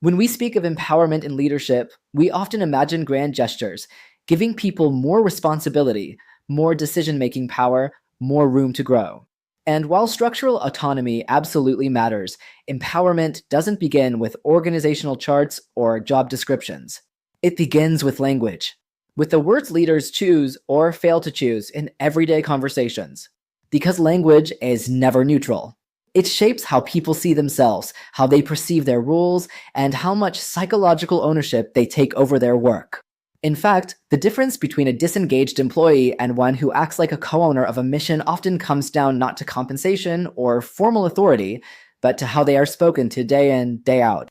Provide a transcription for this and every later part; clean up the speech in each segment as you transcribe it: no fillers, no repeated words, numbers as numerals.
When we speak of empowerment in leadership, we often imagine grand gestures, giving people more responsibility, more decision making power, more room to grow. And while structural autonomy absolutely matters, empowerment doesn't begin with organizational charts or job descriptions. It begins with language, with the words leaders choose or fail to choose in everyday conversations. Because language is never neutral. It shapes how people see themselves, how they perceive their roles, and how much psychological ownership they take over their work. In fact, the difference between a disengaged employee and one who acts like a co-owner of a mission often comes down not to compensation or formal authority, but to how they are spoken to day in, day out.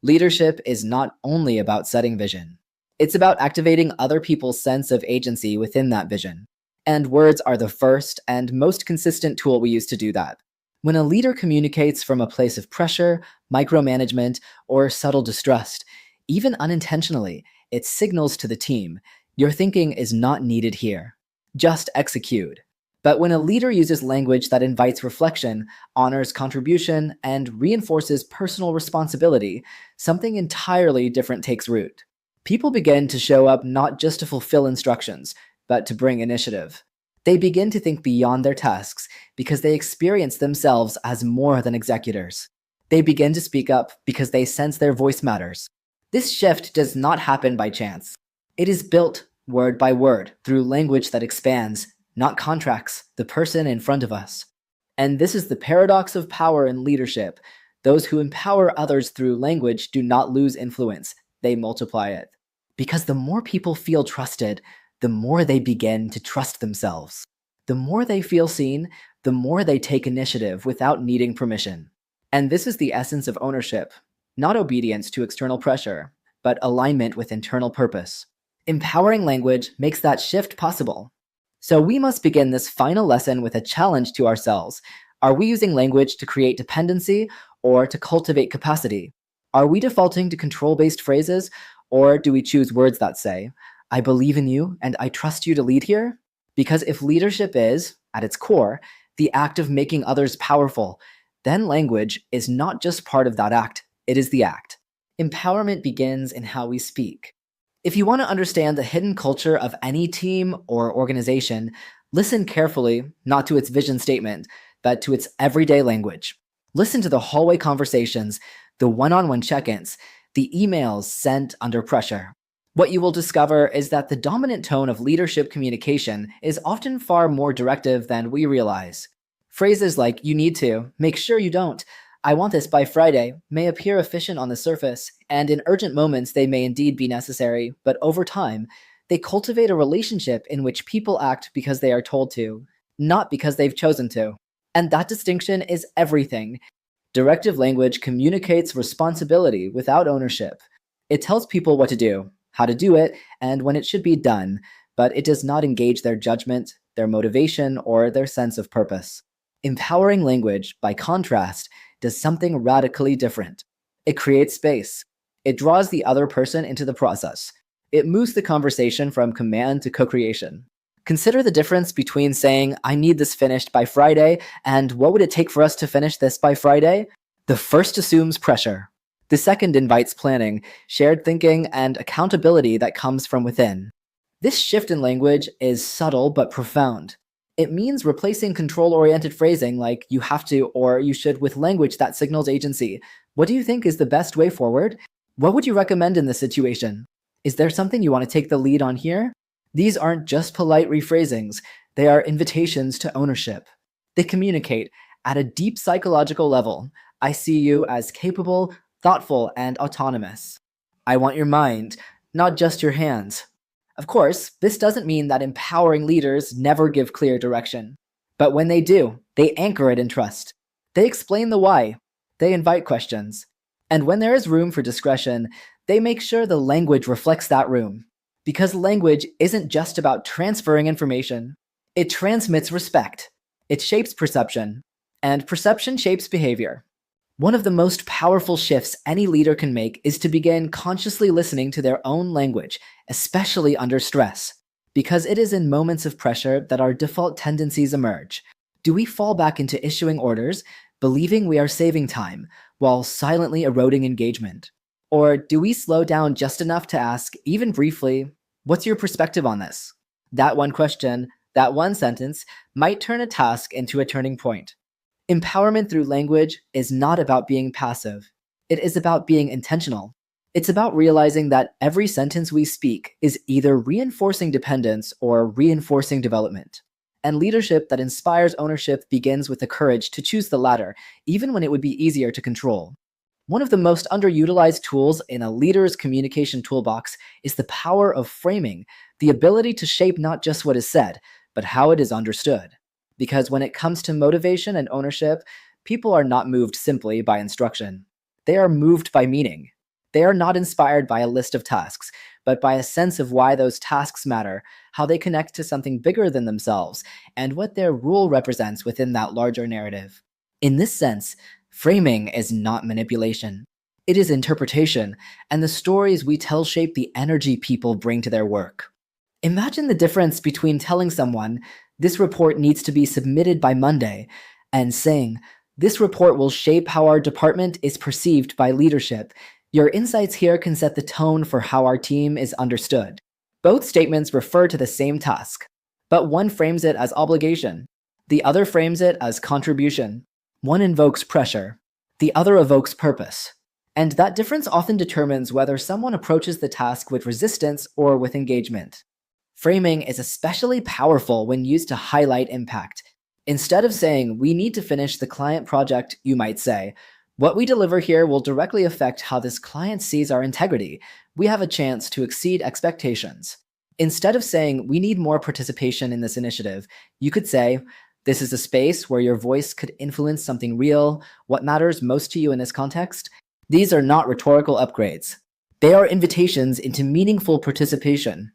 Leadership is not only about setting vision. It's about activating other people's sense of agency within that vision. And words are the first and most consistent tool we use to do that. When a leader communicates from a place of pressure, micromanagement, or subtle distrust, even unintentionally, it signals to the team, your thinking is not needed here. Just execute. But when a leader uses language that invites reflection, honors contribution, and reinforces personal responsibility, something entirely different takes root. People begin to show up not just to fulfill instructions, but to bring initiative. They begin to think beyond their tasks because they experience themselves as more than executors. They begin to speak up because they sense their voice matters. This shift does not happen by chance. It is built word by word through language that expands, not contracts, the person in front of us. And this is the paradox of power in leadership. Those who empower others through language do not lose influence, they multiply it. Because the more people feel trusted, the more they begin to trust themselves. The more they feel seen, the more they take initiative without needing permission. And this is the essence of ownership. Not obedience to external pressure, but alignment with internal purpose. Empowering language makes that shift possible. So we must begin this final lesson with a challenge to ourselves. Are we using language to create dependency or to cultivate capacity? Are we defaulting to control-based phrases, or do we choose words that say, I believe in you and I trust you to lead here? Because if leadership is, at its core, the act of making others powerful, then language is not just part of that act. It is the act. Empowerment begins in how we speak. If you want to understand the hidden culture of any team or organization, listen carefully, not to its vision statement, but to its everyday language. Listen to the hallway conversations, the one-on-one check-ins, the emails sent under pressure. What you will discover is that the dominant tone of leadership communication is often far more directive than we realize. Phrases like, you need to, make sure you don't, I want this by Friday may appear efficient on the surface, and in urgent moments they may indeed be necessary, but over time, they cultivate a relationship in which people act because they are told to, not because they've chosen to. And that distinction is everything. Directive language communicates responsibility without ownership. It tells people what to do, how to do it, and when it should be done, but it does not engage their judgment, their motivation, or their sense of purpose. Empowering language, by contrast, does something radically different. It creates space. It draws the other person into the process. It moves the conversation from command to co-creation. Consider the difference between saying, I need this finished by Friday, and what would it take for us to finish this by Friday? The first assumes pressure. The second invites planning, shared thinking, and accountability that comes from within. This shift in language is subtle but profound. It means replacing control-oriented phrasing like you have to or you should with language that signals agency. What do you think is the best way forward? What would you recommend in this situation? Is there something you want to take the lead on here? These aren't just polite rephrasings. They are invitations to ownership. They communicate at a deep psychological level. I see you as capable, thoughtful, and autonomous. I want your mind, not just your hands. Of course, this doesn't mean that empowering leaders never give clear direction. But when they do, they anchor it in trust. They explain the why. They invite questions. And when there is room for discretion, they make sure the language reflects that room. Because language isn't just about transferring information. It transmits respect. It shapes perception. And perception shapes behavior. One of the most powerful shifts any leader can make is to begin consciously listening to their own language, especially under stress. Because it is in moments of pressure that our default tendencies emerge. Do we fall back into issuing orders, believing we are saving time, while silently eroding engagement? Or do we slow down just enough to ask, even briefly, what's your perspective on this? That one question, that one sentence, might turn a task into a turning point. Empowerment through language is not about being passive. It is about being intentional. It's about realizing that every sentence we speak is either reinforcing dependence or reinforcing development. And leadership that inspires ownership begins with the courage to choose the latter, even when it would be easier to control. One of the most underutilized tools in a leader's communication toolbox is the power of framing, the ability to shape not just what is said, but how it is understood. Because when it comes to motivation and ownership, people are not moved simply by instruction. They are moved by meaning. They are not inspired by a list of tasks, but by a sense of why those tasks matter, how they connect to something bigger than themselves, and what their role represents within that larger narrative. In this sense, framing is not manipulation. It is interpretation, and the stories we tell shape the energy people bring to their work. Imagine the difference between telling someone, this report needs to be submitted by Monday, and saying, this report will shape how our department is perceived by leadership. Your insights here can set the tone for how our team is understood. Both statements refer to the same task, but one frames it as obligation. The other frames it as contribution. One invokes pressure. The other evokes purpose. And that difference often determines whether someone approaches the task with resistance or with engagement. Framing is especially powerful when used to highlight impact. Instead of saying, we need to finish the client project, you might say, what we deliver here will directly affect how this client sees our integrity. We have a chance to exceed expectations. Instead of saying, we need more participation in this initiative, you could say, this is a space where your voice could influence something real, what matters most to you in this context. These are not rhetorical upgrades. They are invitations into meaningful participation.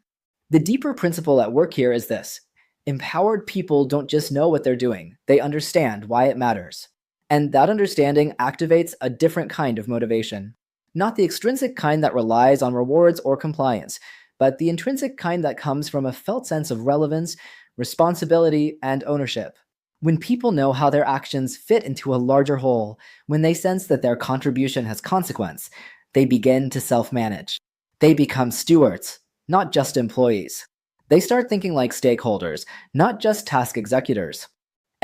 The deeper principle at work here is this. Empowered people don't just know what they're doing, they understand why it matters. And that understanding activates a different kind of motivation. Not the extrinsic kind that relies on rewards or compliance, but the intrinsic kind that comes from a felt sense of relevance, responsibility, and ownership. When people know how their actions fit into a larger whole, when they sense that their contribution has consequence, they begin to self-manage. They become stewards, not just employees. They start thinking like stakeholders, not just task executors.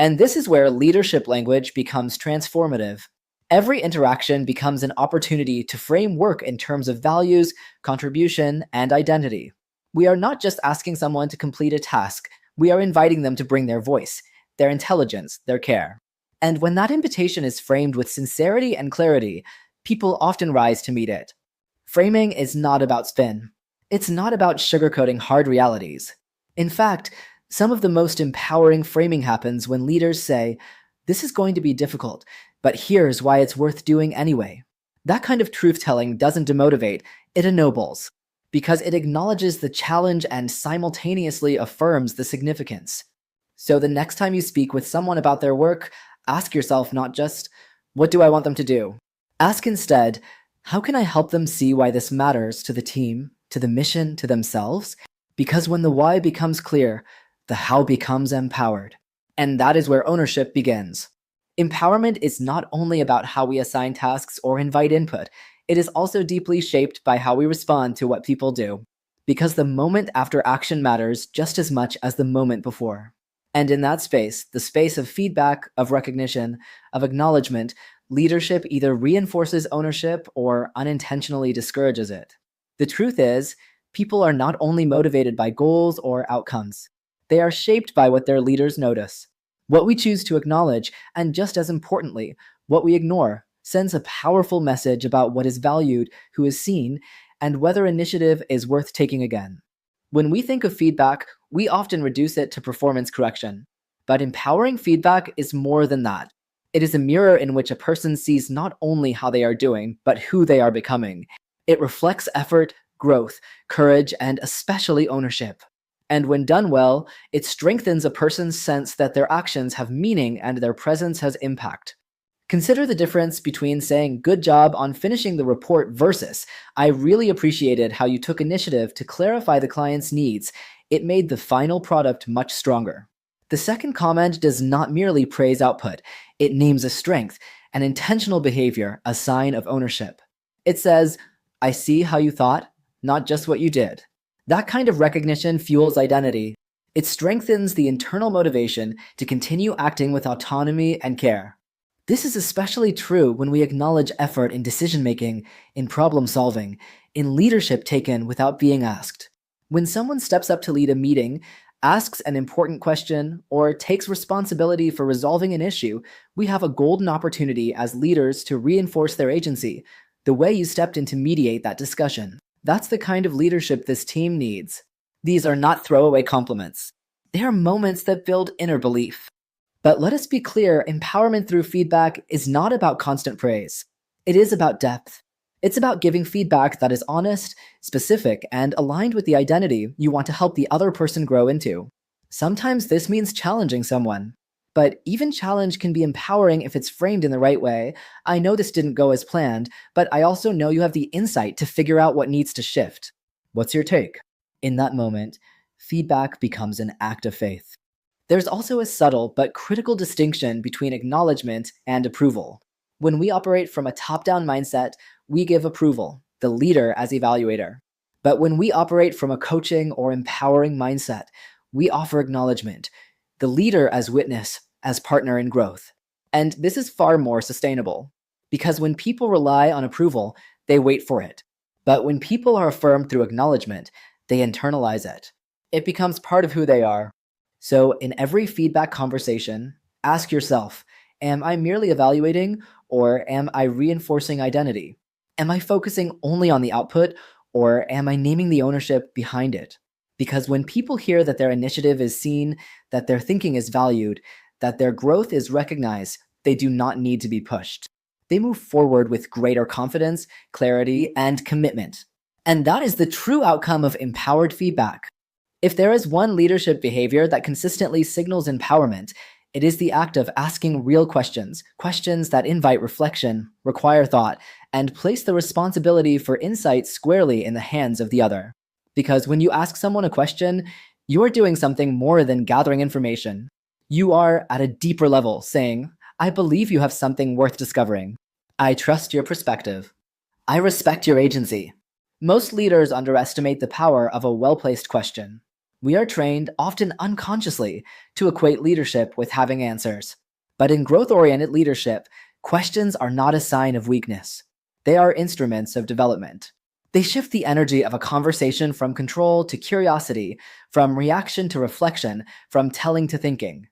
And this is where leadership language becomes transformative. Every interaction becomes an opportunity to frame work in terms of values, contribution, and identity. We are not just asking someone to complete a task, we are inviting them to bring their voice, their intelligence, their care. And when that invitation is framed with sincerity and clarity, people often rise to meet it. Framing is not about spin. It's not about sugarcoating hard realities. In fact, some of the most empowering framing happens when leaders say, this is going to be difficult, but here's why it's worth doing anyway. That kind of truth-telling doesn't demotivate, it ennobles, because it acknowledges the challenge and simultaneously affirms the significance. So the next time you speak with someone about their work, ask yourself not just, what do I want them to do? Ask instead, how can I help them see why this matters to the team, to the mission, to themselves? Because when the why becomes clear, the how becomes empowered. And that is where ownership begins. Empowerment is not only about how we assign tasks or invite input, it is also deeply shaped by how we respond to what people do. Because the moment after action matters just as much as the moment before. And in that space, the space of feedback, of recognition, of acknowledgement, leadership either reinforces ownership or unintentionally discourages it. The truth is, people are not only motivated by goals or outcomes. They are shaped by what their leaders notice. What we choose to acknowledge, and just as importantly, what we ignore, sends a powerful message about what is valued, who is seen, and whether initiative is worth taking again. When we think of feedback, we often reduce it to performance correction. But empowering feedback is more than that. It is a mirror in which a person sees not only how they are doing, but who they are becoming. It reflects effort, growth, courage, and especially ownership. And when done well, it strengthens a person's sense that their actions have meaning and their presence has impact. Consider the difference between saying good job on finishing the report versus I really appreciated how you took initiative to clarify the client's needs. It made the final product much stronger. The second comment does not merely praise output. It names a strength, an intentional behavior, a sign of ownership. It says, I see how you thought, not just what you did. That kind of recognition fuels identity. It strengthens the internal motivation to continue acting with autonomy and care. This is especially true when we acknowledge effort in decision making, in problem solving, in leadership taken without being asked. When someone steps up to lead a meeting, asks an important question, or takes responsibility for resolving an issue, we have a golden opportunity as leaders to reinforce their agency, the way you stepped in to mediate that discussion. That's the kind of leadership this team needs. These are not throwaway compliments. They are moments that build inner belief. But let us be clear, empowerment through feedback is not about constant praise. It is about depth. It's about giving feedback that is honest, specific, and aligned with the identity you want to help the other person grow into. Sometimes this means challenging someone. But even challenge can be empowering if it's framed in the right way. I know this didn't go as planned, but I also know you have the insight to figure out what needs to shift. What's your take? In that moment, feedback becomes an act of faith. There's also a subtle but critical distinction between acknowledgement and approval. When we operate from a top-down mindset, we give approval, the leader as evaluator. But when we operate from a coaching or empowering mindset, we offer acknowledgement, the leader as witness, as partner in growth. And this is far more sustainable. Because when people rely on approval, they wait for it. But when people are affirmed through acknowledgement, they internalize it. It becomes part of who they are. So in every feedback conversation, ask yourself, am I merely evaluating or am I reinforcing identity? Am I focusing only on the output or am I naming the ownership behind it? Because when people hear that their initiative is seen, that their thinking is valued, that their growth is recognized, they do not need to be pushed. They move forward with greater confidence, clarity, and commitment. And that is the true outcome of empowered feedback. If there is one leadership behavior that consistently signals empowerment, it is the act of asking real questions, questions that invite reflection, require thought, and place the responsibility for insight squarely in the hands of the other. Because when you ask someone a question, you are doing something more than gathering information. You are, at a deeper level, saying, I believe you have something worth discovering. I trust your perspective. I respect your agency. Most leaders underestimate the power of a well-placed question. We are trained, often unconsciously, to equate leadership with having answers. But in growth-oriented leadership, questions are not a sign of weakness. They are instruments of development. They shift the energy of a conversation from control to curiosity, from reaction to reflection, from telling to thinking.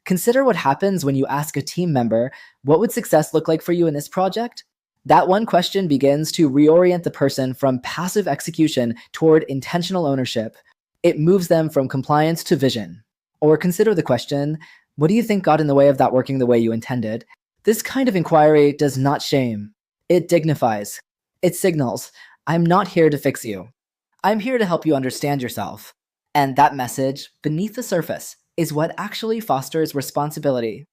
Consider what happens when you ask a team member, what would success look like for you in this project? That one question begins to reorient the person from passive execution toward intentional ownership. It moves them from compliance to vision. Or consider the question, what do you think got in the way of that working the way you intended? This kind of inquiry does not shame. It dignifies. It signals, I'm not here to fix you. I'm here to help you understand yourself. And that message, beneath the surface, is what actually fosters responsibility.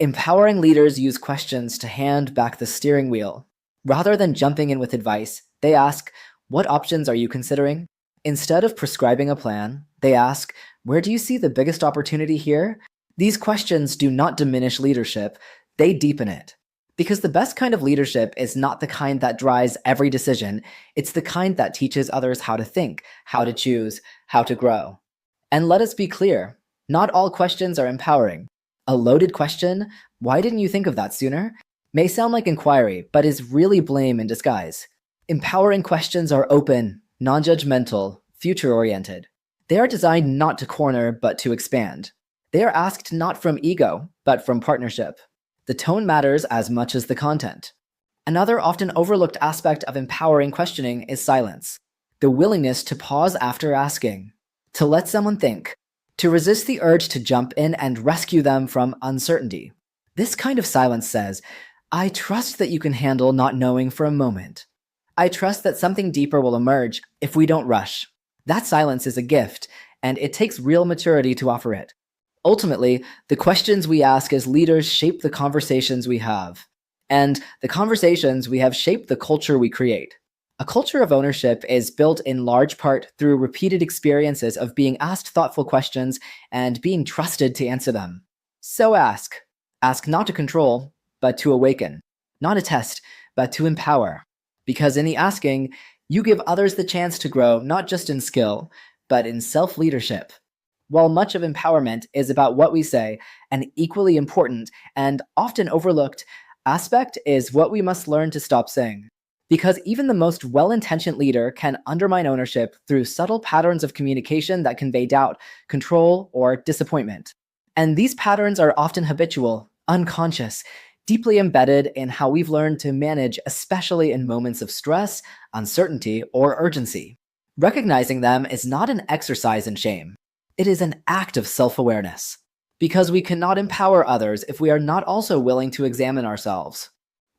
Empowering leaders use questions to hand back the steering wheel. Rather than jumping in with advice, they ask, what options are you considering? Instead of prescribing a plan, they ask, where do you see the biggest opportunity here? These questions do not diminish leadership, they deepen it. Because the best kind of leadership is not the kind that drives every decision, it's the kind that teaches others how to think, how to choose, how to grow. And let us be clear, not all questions are empowering. A loaded question, why didn't you think of that sooner? May sound like inquiry, but is really blame in disguise. Empowering questions are open, non-judgmental, future-oriented. They are designed not to corner, but to expand. They are asked not from ego, but from partnership. The tone matters as much as the content. Another often overlooked aspect of empowering questioning is silence. The willingness to pause after asking, to let someone think, to resist the urge to jump in and rescue them from uncertainty. This kind of silence says, I trust that you can handle not knowing for a moment. I trust that something deeper will emerge if we don't rush. That silence is a gift, and it takes real maturity to offer it. Ultimately, the questions we ask as leaders shape the conversations we have. And the conversations we have shape the culture we create. A culture of ownership is built in large part through repeated experiences of being asked thoughtful questions and being trusted to answer them. So ask. Ask not to control, but to awaken. Not a test, but to empower. Because in the asking, You give others the chance to grow not just in skill, but in self leadership. While much of empowerment is about what we say, an equally important and often overlooked aspect is what we must learn to stop saying. Because even the most well intentioned leader can undermine ownership through subtle patterns of communication that convey doubt, control, or disappointment. And these patterns are often habitual, unconscious, deeply embedded in how we've learned to manage, especially in moments of stress, uncertainty, or urgency. Recognizing them is not an exercise in shame. It is an act of self-awareness. Because we cannot empower others if we are not also willing to examine ourselves.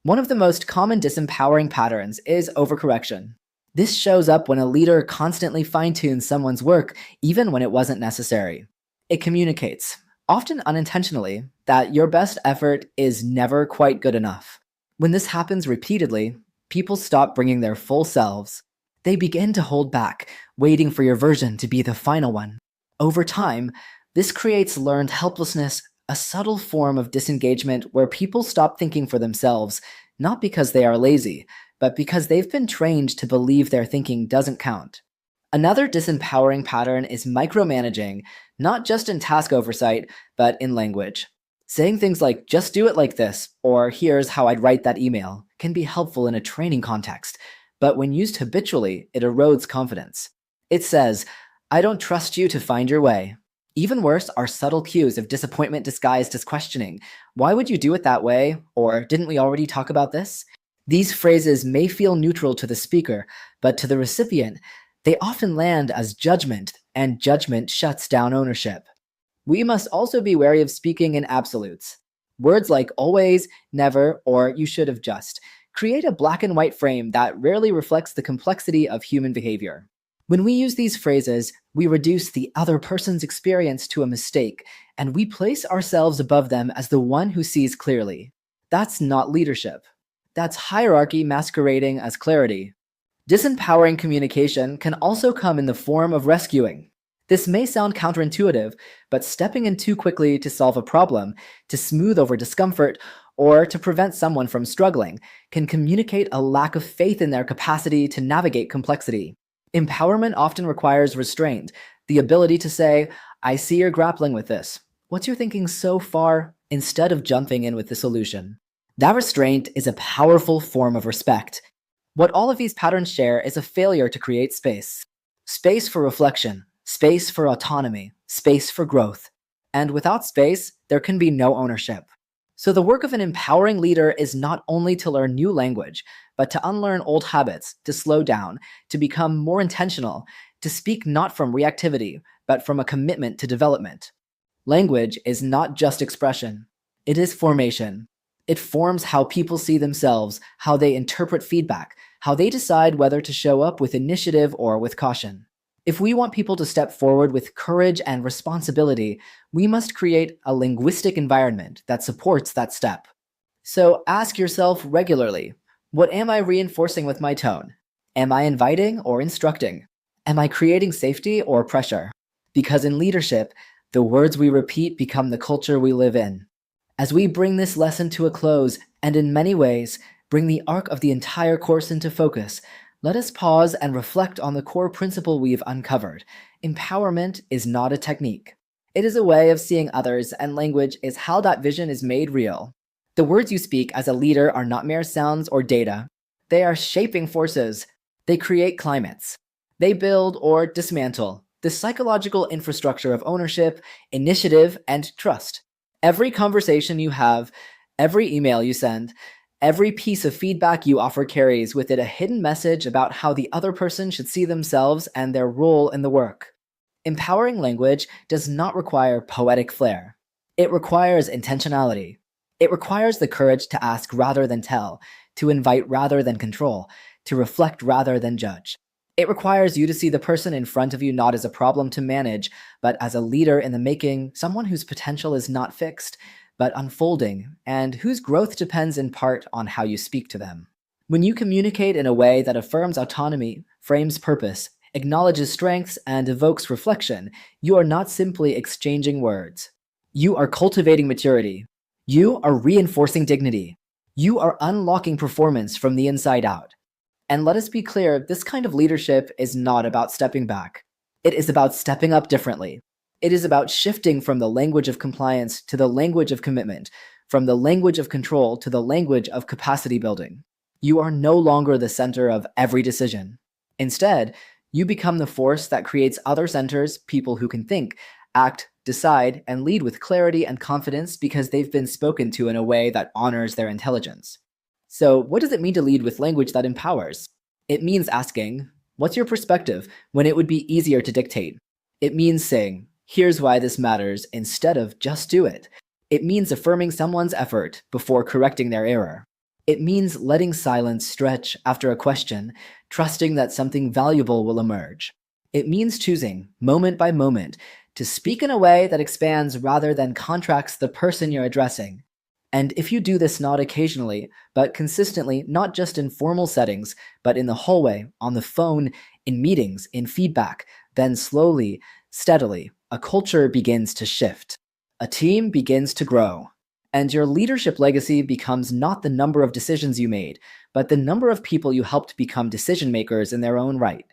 One of the most common disempowering patterns is overcorrection. This shows up when a leader constantly fine-tunes someone's work even when it wasn't necessary. It communicates, often unintentionally, that your best effort is never quite good enough. When this happens repeatedly, people stop bringing their full selves. They begin to hold back, waiting for your version to be the final one. Over time, this creates learned helplessness, a subtle form of disengagement where people stop thinking for themselves, not because they are lazy, but because they've been trained to believe their thinking doesn't count. Another disempowering pattern is micromanaging, not just in task oversight, but in language. Saying things like, just do it like this, or here's how I'd write that email, can be helpful in a training context, but when used habitually, it erodes confidence. It says, I don't trust you to find your way. Even worse are subtle cues of disappointment disguised as questioning. Why would you do it that way? Or didn't we already talk about this? These phrases may feel neutral to the speaker, but to the recipient, they often land as judgment, and judgment shuts down ownership. We must also be wary of speaking in absolutes. Words like always, never, or you should have just create a black and white frame that rarely reflects the complexity of human behavior. When we use these phrases, we reduce the other person's experience to a mistake, and we place ourselves above them as the one who sees clearly. That's not leadership. That's hierarchy masquerading as clarity. Disempowering communication can also come in the form of rescuing. This may sound counterintuitive, but stepping in too quickly to solve a problem, to smooth over discomfort, or to prevent someone from struggling can communicate a lack of faith in their capacity to navigate complexity. Empowerment often requires restraint, the ability to say, I see you're grappling with this. What's your thinking so far? Instead of jumping in with the solution. That restraint is a powerful form of respect. What all of these patterns share is a failure to create space. Space for reflection, space for autonomy, space for growth. And without space, there can be no ownership. So the work of an empowering leader is not only to learn new language, but to unlearn old habits, to slow down, to become more intentional, to speak not from reactivity, but from a commitment to development. Language is not just expression. It is formation. It forms how people see themselves, how they interpret feedback, how they decide whether to show up with initiative or with caution. If we want people to step forward with courage and responsibility, we must create a linguistic environment that supports that step. So ask yourself regularly, what am I reinforcing with my tone? Am I inviting or instructing? Am I creating safety or pressure? Because in leadership, the words we repeat become the culture we live in. As we bring this lesson to a close, and in many ways, bring the arc of the entire course into focus, let us pause and reflect on the core principle we've uncovered. Empowerment is not a technique. It is a way of seeing others, and language is how that vision is made real. The words you speak as a leader are not mere sounds or data. They are shaping forces. They create climates. They build or dismantle the psychological infrastructure of ownership, initiative, and trust. Every conversation you have, every email you send, every piece of feedback you offer carries with it a hidden message about how the other person should see themselves and their role in the work. Empowering language does not require poetic flair. It requires intentionality. It requires the courage to ask rather than tell, to invite rather than control, to reflect rather than judge. It requires you to see the person in front of you not as a problem to manage, but as a leader in the making, someone whose potential is not fixed, but unfolding, and whose growth depends in part on how you speak to them. When you communicate in a way that affirms autonomy, frames purpose, acknowledges strengths, and evokes reflection, you are not simply exchanging words. You are cultivating maturity. You are reinforcing dignity. You are unlocking performance from the inside out. And let us be clear, this kind of leadership is not about stepping back. It is about stepping up differently. It is about shifting from the language of compliance to the language of commitment, from the language of control to the language of capacity building. You are no longer the center of every decision. Instead, you become the force that creates other centers, people who can think, act, decide, and lead with clarity and confidence because they've been spoken to in a way that honors their intelligence. So, what does it mean to lead with language that empowers? It means asking, what's your perspective, when it would be easier to dictate? It means saying, here's why this matters, instead of just do it. It means affirming someone's effort before correcting their error. It means letting silence stretch after a question, trusting that something valuable will emerge. It means choosing, moment by moment, to speak in a way that expands rather than contracts the person you're addressing. And if you do this not occasionally, but consistently, not just in formal settings, but in the hallway, on the phone, in meetings, in feedback, then slowly, steadily, a culture begins to shift. A team begins to grow. And your leadership legacy becomes not the number of decisions you made, but the number of people you helped become decision makers in their own right.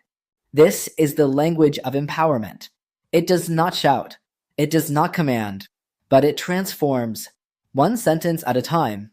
This is the language of empowerment. It does not shout, it does not command, but it transforms, one sentence at a time,